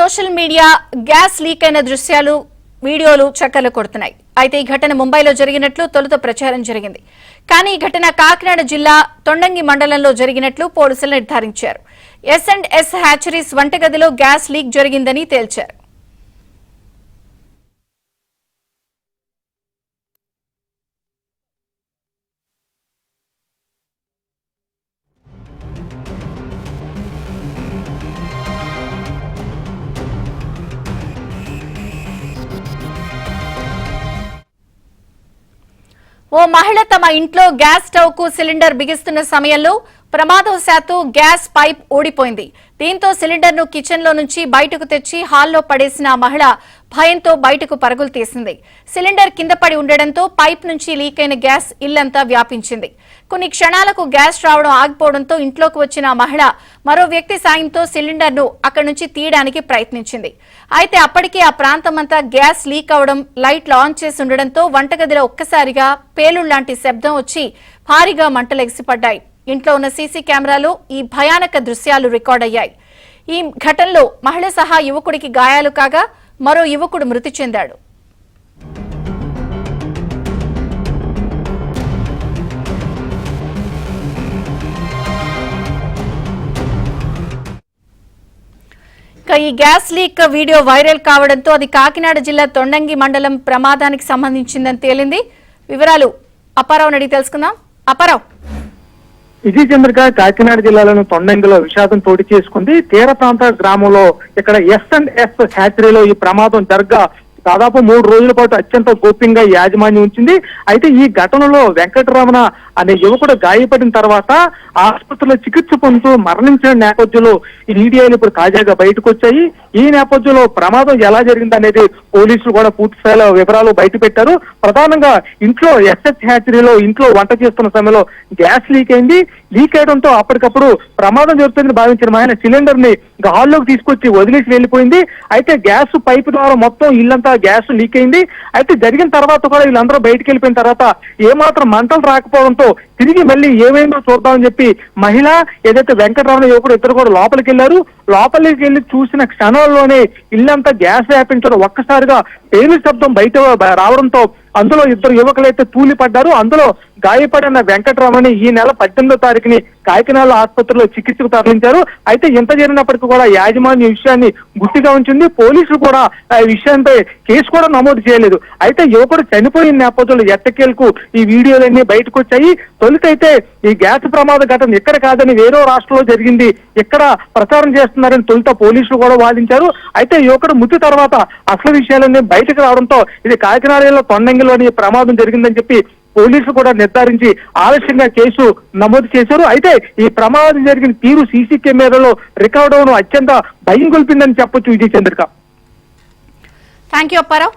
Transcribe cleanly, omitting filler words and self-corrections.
Social media gas leak అయిన దృశ్యాలు వీడియోలు చక్కర్లు కొడుతున్నాయి. అయితే ఈ ఘటన ముంబైలో జరిగినట్లు తొలుత ప్రచారం జరిగింది. కానీ ఈ ఘటన కాకినాడ జిల్లా తొండంగి మండలంలో జరిగినట్లు పోలీసులు నిర్ధారించారు. S&S హ్యాచరీస్ వంటగదిలో గ్యాస్ లీక్ జరిగిందని తేల్చారు. ఓ మహిళ తమ ఇంట్లో గ్యాస్ స్టవ్ కు సిలిండర్ బిగిస్తున్న సమయంలో ప్రమాదవశాత్తు గ్యాస్ పైప్ ఊడిపోయింది. దీంతో సిలిండర్ ను కిచెన్ లో నుంచి బయటకు తెచ్చి హాల్లో పడేసిన మహిళ భయంతో బయటకు పరుగులు తీసింది. సిలిండర్ కింద పడి ఉండడంతో పైప్ నుంచి లీక్ అయిన గ్యాస్ ఇల్లంతా వ్యాపించింది. కొన్ని క్షణాలకు గ్యాస్ రావడం ఆగిపోవడంతో ఇంట్లోకి వచ్చిన మహిళ మరో వ్యక్తి సాయంతో సిలిండర్ ను అక్కడి నుంచి తీయడానికి ప్రయత్నించింది. అయితే అప్పటికే ఆ ప్రాంతమంతా గ్యాస్ లీక్ అవడం, లైట్లు ఆన్ చేసి ఉండడంతో వంటగదిలో ఒక్కసారిగా పేలుళ్లాంటి శబ్దం వచ్చి భారీగా మంటలు ఎగిసిపడ్డాయి. ఇంట్లో ఉన్న సీసీ కెమెరాలో ఈ భయానక దృశ్యాలు రికార్డ్ అయ్యాయి. ఈ ఘటనలో మహిళ సహా యువకుడికి గాయాలు కాగా మరో యువకుడు మృతి చెందాడు. ఈ గ్యాస్ లీక్ వీడియో వైరల్ కావడంతో అది కాకినాడ జిల్లా తొండంగి మండలం ప్రమాదానికి సంబంధించిందని తేలింది. వివరాలు అప్పారావు అడిగి తెలుసుకుందాం. అప్పారావు, విజయ చంద్రిక కాకినాడ జిల్లాలోని తొండంగిలో విషాదం చోటు చేసుకుంది. తీర ప్రాంత గ్రామంలో ఇక్కడ S&S హ్యాచరీలో ఈ ప్రమాదం జరగా దాదాపు 3 రోజుల పాటు అత్యంత గోప్యంగా యాజమాన్యం ఉంచింది. అయితే ఈ ఘటనలో వెంకటరమణ అనే యువకుడు గాయపడిన తర్వాత ఆసుపత్రిలో చికిత్స పొందుతూ మరణించిన నేపథ్యంలో ఈ వీడియోలు ఇప్పుడు తాజాగా బయటకు వచ్చాయి. ఈ నేపథ్యంలో ప్రమాదం ఎలా జరిగింది అనేది పోలీసులు కూడా పూర్తి స్థాయిలో వివరాలు బయట పెట్టారు. ప్రధానంగా ఇంట్లో S&S హ్యాచరీలో ఇంట్లో వంట చేస్తున్న సమయంలో గ్యాస్ లీక్ అయింది. లీక్ అయ్యడంతో అప్పటికప్పుడు ప్రమాదం జరుగుతుందని భావించిన మహిళ సిలిండర్ ని హాల్లోకి తీసుకొచ్చి వదిలేసి వెళ్లిపోయింది. అయితే గ్యాస్ పైపు ద్వారా మొత్తం ఇల్లంతా గ్యాస్ లీక్ అయింది. అయితే జరిగిన తర్వాత కూడా వీళ్ళందరూ బయటకు వెళ్ళిపోయిన తర్వాత ఏమాత్రం మంటలు రాకపోవడంతో తిరిగి మళ్ళీ ఏమైందో చూద్దామని చెప్పి మహిళ ఏదైతే వెంకటరమణ యువకుడు ఇద్దరు కూడా లోపలికి వెళ్లారు. లోపలికి వెళ్లి చూసిన క్షణంలోనే ఇల్లంతా గ్యాస్ వ్యాపించడం, ఒక్కసారిగా పేలు శబ్దం బయట రావడంతో అందులో ఇద్దరు యువకులైతే తూలిపడ్డారు. అందులో గాయపడిన వెంకటరమణి ఈ నెల 18వ తారీఖుని కాకినాడ ఆసుపత్రిలో చికిత్సకు తరలించారు. అయితే ఇంత జరిగినప్పటికీ కూడా యాజమాన్య విషయాన్ని గుర్తుగా ఉంచింది. పోలీసులు కూడా ఈ విషయంపై కేసు కూడా నమోదు చేయలేదు. అయితే యువకుడు చనిపోయిన నేపథ్యంలో ఎట్టకేలకు ఈ వీడియోలన్నీ బయటకు వచ్చాయి. తొలికైతే ఈ గ్యాస్ ప్రమాద ఘటన ఇక్కడ కాదని వేరే రాష్ట్రంలో జరిగింది, ఇక్కడ ప్రచారం చేస్తున్నారని తొలుత పోలీసులు కూడా వాదించారు. అయితే యువకుడు మృతి తర్వాత అసలు విషయాలన్నీ బయటకు రావడంతో ఇది కాకినాడలో తొండంగిలోని ప్రమాదం జరిగిందని చెప్పి పోలీసులు కూడా నిర్ధారించి ఆలస్యంగా కేసు నమోదు చేశారు. అయితే ఈ ప్రమాదం జరిగిన తీరు సీసీ కెమెరాలో రికార్డ్ అవడం అత్యంత భయం గొల్పిందని చెప్పొచ్చు. విజయ చంద్రిక. Thank you Apparao.